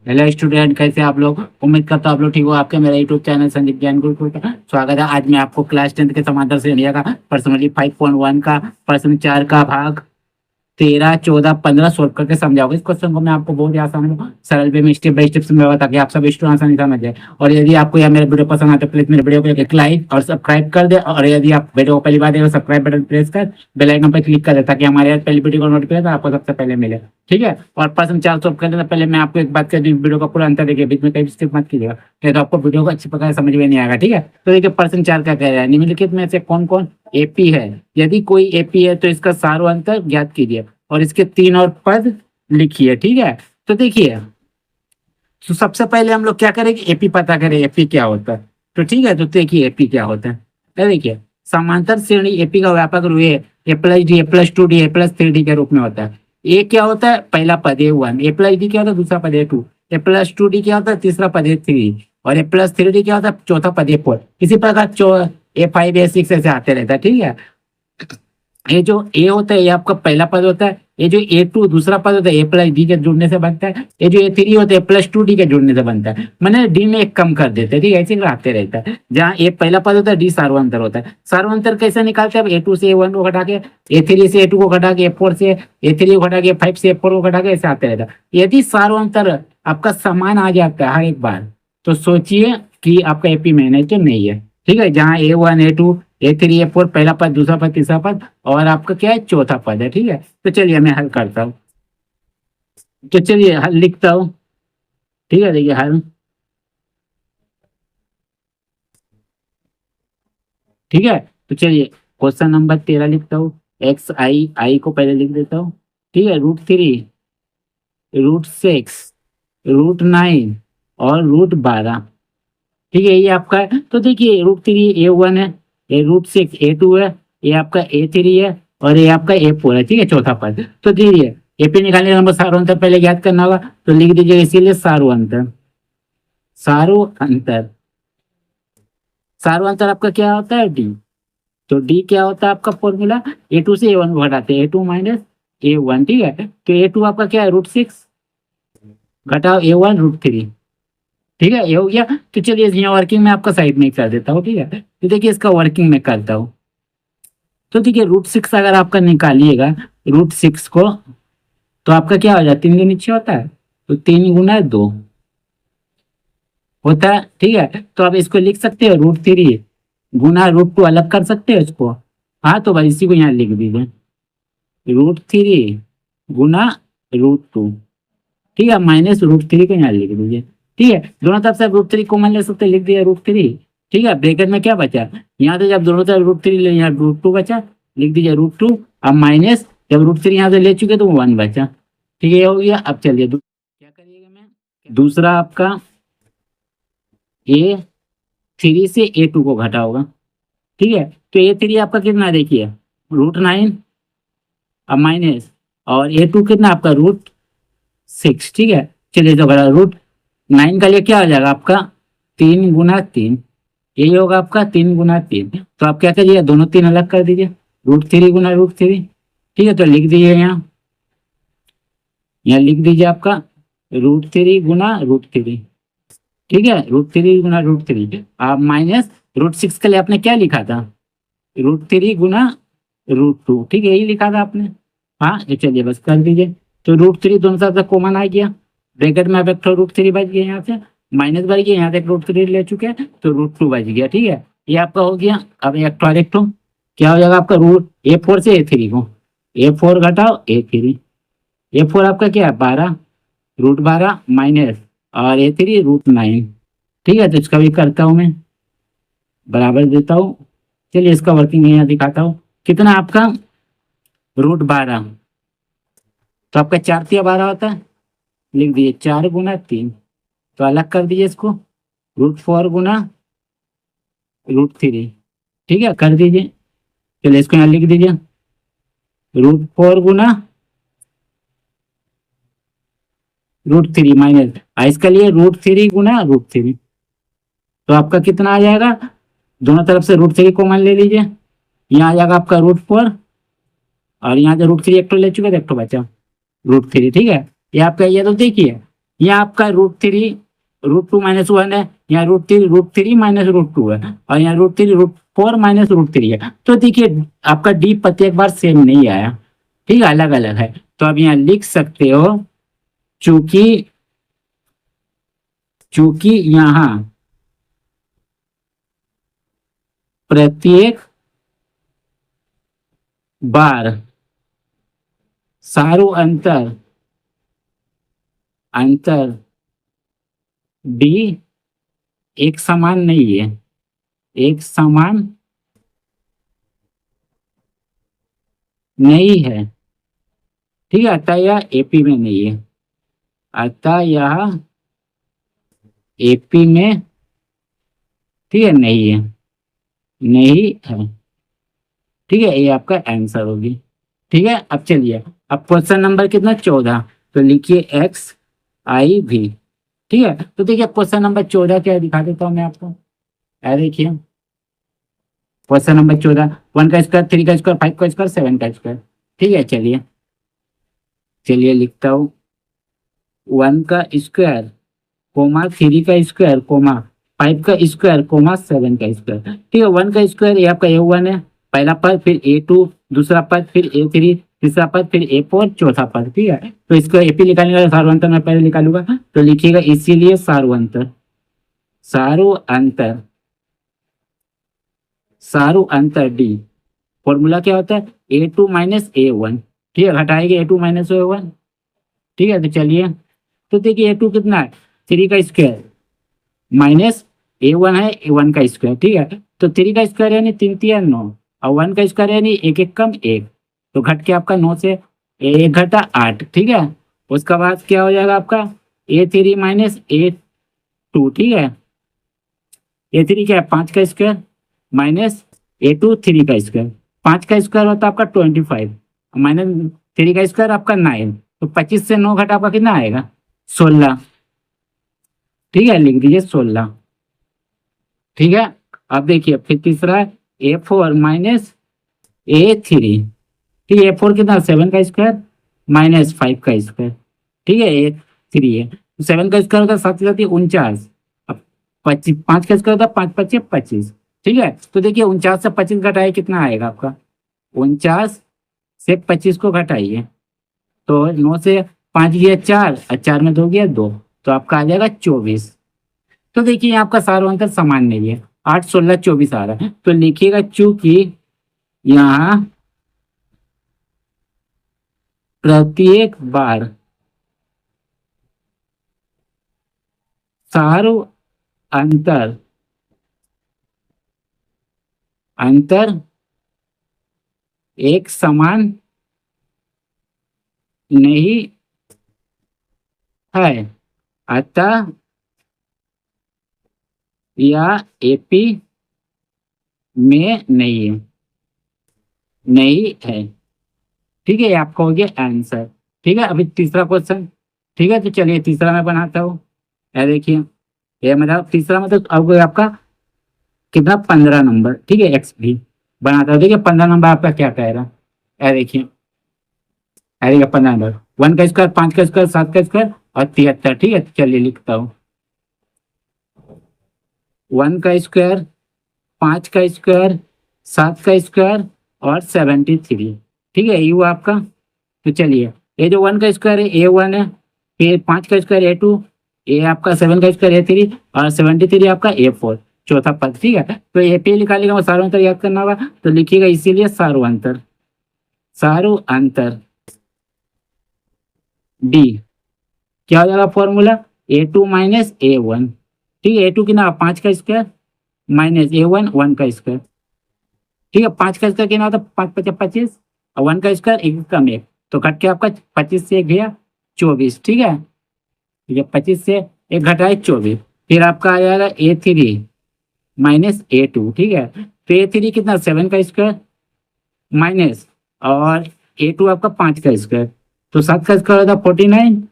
Hello student, कैसे आप लोग? उम्मीद करता हूँ आप लोग ठीक हो। आपके मेरा यूट्यूब चैनल संदीप ज्ञान गुरुकुल का स्वागत है। आज मैं आपको क्लास 10 के समांतर से इंडिया का पर्सनली 5.1 का प्रश्न 4 का भाग 13, 14, 15 सोल्व करके समझाओगे। इस क्वेश्चन को मैं आपको बहुत ही आसान सरल वे में स्टेप बाय स्टेप समझाऊंगा ताकि आप सब स्टूडेंट आसानी समझ जाए। और यदि आपको यह मेरे वीडियो पसंद आए तो प्लीज मेरे वीडियो को एक लाइक और सब्सक्राइब कर दे। और यदि आप वीडियो को पहली बार देख रहे हो, सब्सक्राइब बटन प्रेस कर बेल आइकन पर क्लिक कर दे ताकि हमारे पहली वीडियो का नोटिफिकेशन आपको सबसे पहले मिले। ठीक है। और प्रश्न 4 सॉल्व करने से पहले मैं आपको एक बात कर दूं, वीडियो का पूरा अंतर देखिए, बीच में कहीं स्किप मत कीजिएगा, नहीं तो आपको वीडियो को अच्छी प्रकार से समझ में नहीं आएगा। ठीक है। तो देखिए प्रश्न 4 क्या कह रहा है, निम्नलिखित में से कौन कौन एपी है? यदि कोई एपी है तो इसका सार्वंतर ज्ञात कीजिए और इसके 3 और पद लिखिए। ठीक है। तो देखिए, तो सबसे पहले हम लोग क्या करेंगे, एपी पता करें एपी क्या होता है। तो ठीक है, तो देखिए एपी क्या होता है। तो देखिए समांतर श्रेणी एपी का व्यापक रूप ए प्लस डी, ए प्लस टू डी, ए प्लस थ्री डी के रूप में होता है। ए क्या होता है? पहला पद A one, A plus D क्या होता है? दूसरा पद A two, A plus two D क्या होता है? तीसरा पद ए थ्री, और ए प्लस थ्री डी क्या होता है? चौथा पद ए फोर। इसी प्रकार ए फाइव ए सिक्स ऐसे आते रहता है। ठीक है। ये जो ए होता है ये आपका पहला पद होता है। ये जो ए टू दूसरा पद होता है ए प्लस डी के जुड़ने से बनता है। ये जो ए थ्री होता है प्लस टू डी के जुड़ने से बनता है। मैंने डी में एक कम कर देते हैं। ठीक है, ऐसे आते रहता है। जहाँ ए पहला पद होता है डी सार्वंतर होता है। सार्वंतर कैसे निकालते हैं? ए टू से ए वन को घटा के, ए थ्री से ए टू को घटा के, ए फोर से ए थ्री को घटा के, फाइव से ए फोर को घटा के, ऐसे आते रहता है। यदि सार्वंतर आपका समान आ जाता है हर एक बार, तो सोचिए कि आपका एपी मैनेजर नहीं है। ठीक है। जहाँ A one A two A three A four पहला पद, दूसरा पद, तीसरा पद, और आपका क्या है? चौथा पद है। ठीक है। तो चलिए मैं हल करता हूँ। तो चलिए हल लिखता हूँ। ठीक है, देखिए हल। ठीक है। तो चलिए क्वेश्चन नंबर 13 लिखता हूँ। एक्स आई, आई को पहले लिख देता हूँ। ठीक है। Root three, root six, root nine और रूट 12। ठीक है, ये आपका है। तो देखिए रूट थ्री ए वन है, ये रूट सिक्स ए टू है, ये आपका ए थ्री है, और ये आपका ए फोर है। ठीक है, चौथा पद। तो देखिए एपी निकालने का नंबर सारू अंतर पहले ज्ञात करना होगा, तो लिख दीजिए इसीलिए सारू अंतर। सारू अंतर, सारू अंतर आपका क्या होता है? डी। तो डी क्या होता है आपका फॉर्मूला? ए टू से ए वन को घटाते हैं, ए टू माइनस ए वन। ठीक है। तो ए टू आपका क्या है? रूट सिक्स, घटाओ ए वन रूट थ्री। ठीक है, ये हो गया। तो चलिए यहाँ वर्किंग में आपका साइड में कर देता हूँ। ठीक है। तो देखिए इसका वर्किंग में करता हूँ। तो देखिए रूट सिक्स अगर आपका निकालिएगा रूट सिक्स को, तो आपका क्या हो जाता है? 3 के नीचे होता है, तो 3 गुना 2 होता है। ठीक है। तो आप इसको लिख सकते हो रूट थ्री गुना रूट टू, अलग कर सकते हो इसको। हाँ, तो भाई इसी को यहाँ लिख दीजिए, रूट थ्री गुना रूट टू। ठीक है, माइनस रूट थ्री को यहाँ लिख दीजिए। ठीक है, दोनों तरफ से रूट थ्री कॉमन ले सकते हैं, लिख दिया रूट थ्री। ठीक है, ब्रैकेट में क्या बचा? यहाँ से जब दोनों तरफ रूट थ्री ले, यहाँ रूट टू बचा, लिख दीजिए रूट टू। अब माइनस जब रूट थ्री यहाँ से ले चुके तो 1 बचा। ठीक है, ये हो गया। अब चलिए क्या करिएगा, मैं दूसरा आपका ए थ्री से ए टू को घटा होगा। ठीक है। तो ए थ्री आपका कितना देखिए? रूट नाइन, अब माइनस, और ए टू कितना आपका? Root six. ठीक है। चलिए तो घटा, रूट नाइन का लिए क्या हो जाएगा आपका? 3 गुना 3। यही होगा आपका 3 गुना 3। तो आप क्या करिए, दोनों तीन अलग कर दीजिए, रूट थ्री गुना रूट थ्री। ठीक है, तो लिख दीजिए यहाँ, यहाँ लिख दीजिए आपका रूट थ्री गुना रूट थ्री। ठीक है, रूट थ्री गुना रूट थ्री। आप माइनस रूट सिक्स के लिए आपने क्या लिखा था? रूट थ्री गुना रूट टू। ठीक है, यही लिखा था आपने। हाँ, ये चलिए बस कर दीजिए। तो रूट थ्री दोनों तरफ से कॉमन आ गया, ब्रैकेट में अब एक रूट थ्री बच गया, यहाँ से माइनस बच गया, यहाँ से एक रूट थ्री ले चुके हैं तो रूट टू बच गया। ठीक है, ये आपका हो गया। अब एक टू क्या हो जाएगा आपका? रूट ए फोर से ए थ्री को, ए फोर घटाओ ए थ्री। ए फोर आपका क्या है? 12, रूट 12 माइनस, और ए थ्री रूट 9। ठीक है, तो इसका भी करता हूँ मैं, बराबर देता हूँ। चलिए इसका वर्किंग यहाँ दिखाता हूँ। कितना आपका? रूट 12। तो आपका 4 × 12 होता है, लिख दीजिए 4 गुना 3। तो अलग कर दीजिए इसको, रूट 4 गुना रूट थ्री। ठीक है, कर दीजिए। चलिए इसको यहाँ लिख दीजिए, रूट 4 गुना रूट थ्री माइनस, इसका लिए रूट थ्री गुना रूट थ्री। तो आपका कितना आ जाएगा? दोनों तरफ से रूट थ्री कॉमन ले लीजिए, यहाँ आ जाएगा आपका रूट 4, और यहाँ से रूट थ्री एक तो ले चुके थे, एक तो बचा रूट थ्री। ठीक है, ये आपका, ये तो देखिए यहाँ आपका √3 √2 - 1 है, यहाँ √3 -√2 है, और यहाँ √3 √4 -√3 है। तो देखिए आपका डी प्रत्येक बार सेम नहीं आया, ठीक है, अलग अलग है। तो आप यहाँ लिख सकते हो चूंकि चूंकि यहाँ प्रत्येक बार सारू अंतर अंतर डी एक समान नहीं है, एक समान नहीं है, ठीक है, अतः यह एपी में नहीं है, अतः यह एपी में, ठीक है, नहीं है, नहीं है, ठीक है, ये आपका आंसर होगी। ठीक है, अब चलिए, अब क्वेश्चन नंबर कितना 14, तो लिखिए XIV। ठीक है, तो देखिए क्वेश्चन नंबर 14 क्या है, दिखा देता हूँ मैं आपको। देखिए क्वेश्चन नंबर 14, 1 का स्क्वायर, 3 का स्क्वायर, 5 का स्क्वायर, 7 का स्क्वायर। ठीक है, चलिए चलिए लिखता हूँ 1 का स्क्वायर कोमा 3 का स्क्वायर कोमा 5 का स्क्वायर कोमा 7 का स्क्वायर। ठीक है, 1 का स्क्वायर ये आपका A1 है, पहला पद, फिर A2 दूसरा पद, फिर A3 तीसरा पद, फिर A4 चौथा पद। ठीक है, तो इसको एपी निकालने का सार्वंतर मैं पहले निकालूंगा, तो लिखिएगा इसीलिए सार्वंतर, सारू अंतर, सारू अंतर डी, फॉर्मूला क्या होता है A2 - A1। ठीक है, घटाएंगे A2 - A1। ठीक है, तो चलिए, तो देखिए A2 कितना है 3 का स्क्वायर माइनस A1 है A1 का स्क्वायर। ठीक है, तो 3 का स्क्वायर यानी 3 3 9, और 1 का स्क्वायर यानी एक एक कम एक, तो घट के आपका 9 से 1 घटा 8। ठीक है, उसका बाद क्या हो जाएगा आपका A3 - A2। ठीक है, A3 क्या है 5 का स्क्वायर माइनस A2 3 का स्क्वायर, 5 का स्क्वायर होता है आपका 25 माइनस 3 का स्क्वायर आपका 9, तो 25 से 9 घटा आपका कितना आएगा 16। ठीक है, लिख दीजिए 16। ठीक है, अब देखिए फिर तीसरा है A4 - A3। ठीक है, A4 कितना 7 का स्क्वायर माइनस 5 का स्क्वायर। ठीक है, A3 है, 7 का स्क्वायर होता है 7 जाती है 49, अब 25 5 का स्क्वायर होता है 5 25 25। ठीक है, तो देखिए 49 से 25 घटाइए कितना आएगा आपका, 49 से 25 को घटाइए, तो 9 से 5 गया 4 और 4 में 2 गया 2, तो आपका आ जाएगा 24। तो देखिए यहाँ आपका सारा अंतर समान नहीं है, 8 16 24 आ रहा है, तो लिखिएगा चूंकि यहाँ प्रत्येक बार सारो अंतर अंतर एक समान नहीं है, अतः यह एपी में नहीं है। ठीक है, ये आपका हो गया आंसर। ठीक है, अभी तीसरा क्वेश्चन। ठीक है, तो चलिए तीसरा मैं बनाता हूँ। ये देखिए, ये मतलब तीसरा मतलब अब आपका कितना 15 नंबर। ठीक है, एक्स भी बनाता हूँ। देखिए 15 नंबर आपका क्या कह रहा है, ये देखिए, ये देखिए 15 नंबर 1 का स्क्वायर 5 का स्क्वायर 7 का स्क्वायर और 73। ठीक है, तो चलिए लिखता हूँ 1 का स्क्वायर 5 का स्क्वायर 7 का स्क्वायर और 73। ठीक है, ये हुआ आपका। तो चलिए, ये जो 1 का स्क्वायर है A1 है, फिर 5 का स्क्वायर A2, ये आपका 7 का स्क्वायर A3 और 73 आपका A4 चौथा पद। ठीक है, तो ये पे निकालेगा, वो सार्वंतर याद करना होगा, तो लिखिएगा इसीलिए सार्वंतर, सारू अंतर डी क्या हो जाएगा फॉर्मूला A2 - A1। ठीक है, A2 कितना 5 का स्क्वायर माइनस A1 1 का स्क्वायर। ठीक है, 5 का स्क्वायर कितना होता है 5 5 25 और 1 का स्क्वायर एक कम एक, तो घट के आपका 25 से 1 गया 24। ठीक है, ठीक है, 25 से 1 घटाए 24, फिर आपका आ जाएगा A3 - A2। ठीक है, तो A3 कितना 7 का स्क्वायर माइनस और A2 आपका 5 का स्क्वायर, तो 7 का स्क्वायर होता 49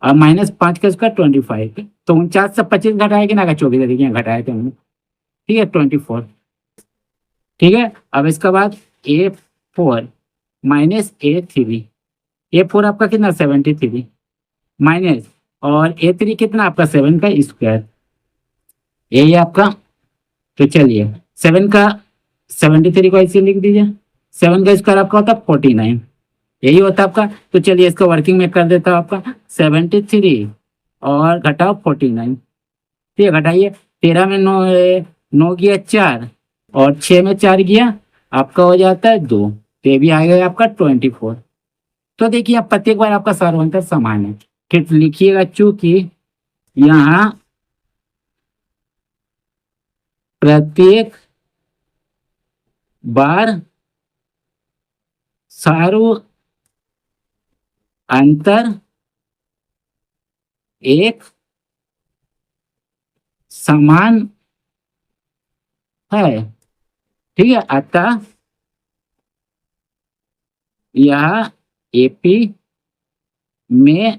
और माइनस 5 का स्क्वायर 25, तो 49 से 25 घटाया कि ना 24 देखिए घटाया थे हमने। ठीक है, 24। ठीक है, अब इसके बाद A4 - A3, A4 आपका कितना 73 माइनस और A3 कितना आपका 7 का स्क्वायर, यही आपका। तो चलिए 7 का 73 को ऐसे लिख दीजिए, 7 का स्क्वायर आपका होता है 49, यही होता है आपका। तो चलिए इसको वर्किंग में कर देता हूँ आपका 73 और घटाओ 49, ठीक है घटाइए। 13 में 9, 9 गया 4 और 6 में 4 गया आपका हो जाता है 2, तो ये भी आ गया आपका 24। तो देखिए आप प्रत्येक बार आपका सार्वंतर समान है, फिर लिखिएगा चूंकि यहाँ प्रत्येक बार सार्व अंतर एक समान है, ठीक है। अतः यह एपी में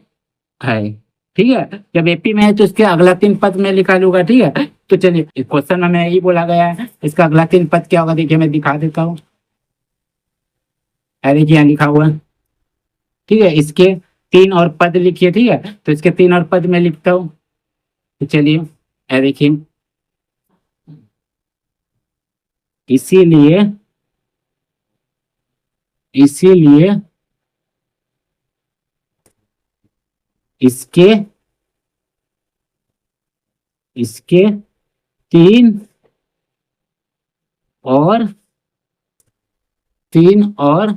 है, ठीक है। जब एपी में है तो इसके अगला 3 पद में लिखा लूंगा, ठीक है। तो चलिए क्वेश्चन में यही बोला गया है, इसका अगला 3 पद क्या होगा देखिए मैं दिखा देता हूँ। देखिए यहाँ लिखा हुआ, ठीक है। इसके 3 और पद लिखिए, ठीक है। तो इसके 3 और पद में लिखता हूँ। तो चलिए देखिए, इसीलिए इसीलिए इसके इसके 3 और 3 और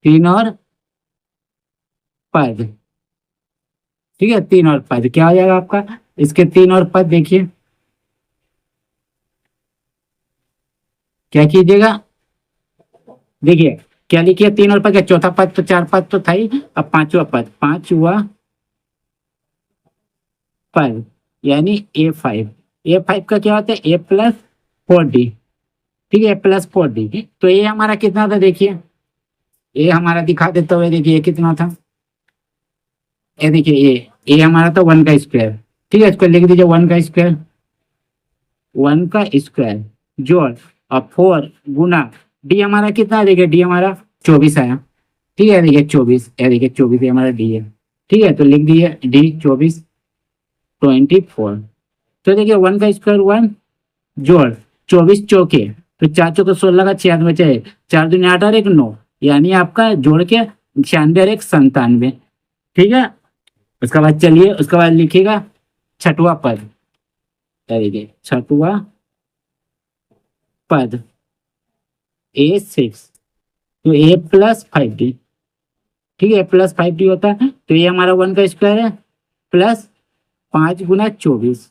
3 और पद, ठीक है। 3 और पद क्या हो जाएगा आपका, इसके 3 और पद देखिए क्या कीजिएगा, देखिए क्या लिखिए 3 और पद क्या, चौथा पद तो 4 पद तो था ही, अब 5वां पद, 5वां पद यानी A5 का क्या होता है A+4D, ठीक है A+4D। तो ये हमारा कितना था देखिए, ये हमारा दिखा देता हुए देखिए ये कितना था, ये देखिए ये हमारा था 1 का स्क्वायर, ठीक है। इसको लिख दीजिए 1 का स्क्वायर, 1 का स्क्वायर जोड़ और 4 गुना डी हमारा कितना, देखिए डी हमारा 24 आया, ठीक है। देखिए 24, ये देखिए 24 ये हमारा डी है, ठीक है। तो लिख दिए डी 24 24। तो देखिए 1 का स्क्वायर 1 जोड़ 24 चौके, तो 4 चौके 16 का 6 बचे, 4 दूनी 8 और 1 9, यानी आपका जोड़ के 96 और 1 97, ठीक है। उसके बाद चलिए उसके बाद लिखिएगा छठवां पद, देखिए छठवां पद A6, तो A+5D, ठीक है A+5D होता है। तो ये हमारा 1 का स्क्वायर है प्लस 5 गुना 24,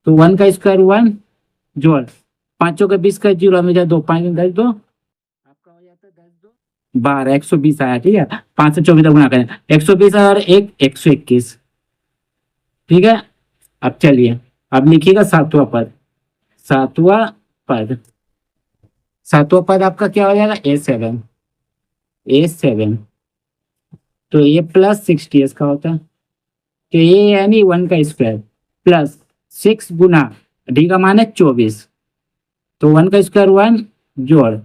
तो 1 का स्क्वायर 1 जोड़ 5 के 20 का 0 में 2 5 10 2 आपका हो जाता है 10 2 12 120 आया, ठीक है। 5 से 24 गुना करें 120 और 1 121, ठीक है। अब चलिए अब लिखिएगा सातवां पद, सातवां पद, सातवां पद आपका क्या हो जाएगा A7, तो A+60 इसका होता है, तो ये यानी 1 का स्क्वायर प्लस 6 गुना डी का मान है 24, तो 1 का स्क्वायर 1 जोड़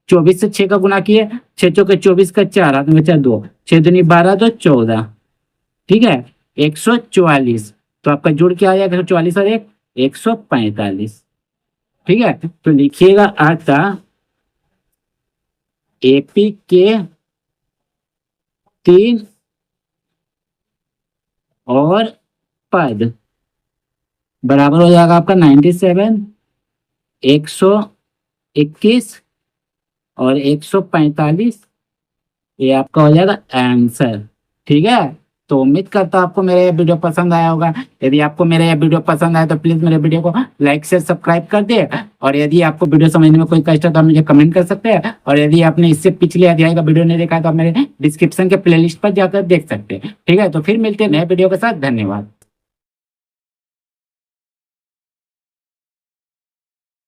24 से 6 का गुना किए, 6 चौके 24 का 4 हाथ में बचा 2, 6 दूनी 12 तो 14, ठीक है 144। तो आपका जोड़ क्या आ जाएगा 144 और 1 145, ठीक है। तो लिखिएगा अतः एपी के 3 और पद बराबर हो जाएगा आपका 97 121 और 145, ये आपका हो जाएगा आंसर, ठीक है। तो उम्मीद करता हूँ आपको मेरा ये वीडियो पसंद आया होगा। यदि आपको मेरा ये वीडियो पसंद आया तो प्लीज मेरे वीडियो को लाइक से सब्सक्राइब कर दे, और यदि आपको वीडियो समझने में कोई कष्ट है तो आप मुझे कमेंट कर सकते हैं, और यदि आपने इससे पिछले अध्याय का वीडियो नहीं देखा है तो आप मेरे डिस्क्रिप्शन के प्लेलिस्ट पर जाकर देख सकते हैं, ठीक है। तो फिर मिलते हैं नए वीडियो के साथ, धन्यवाद।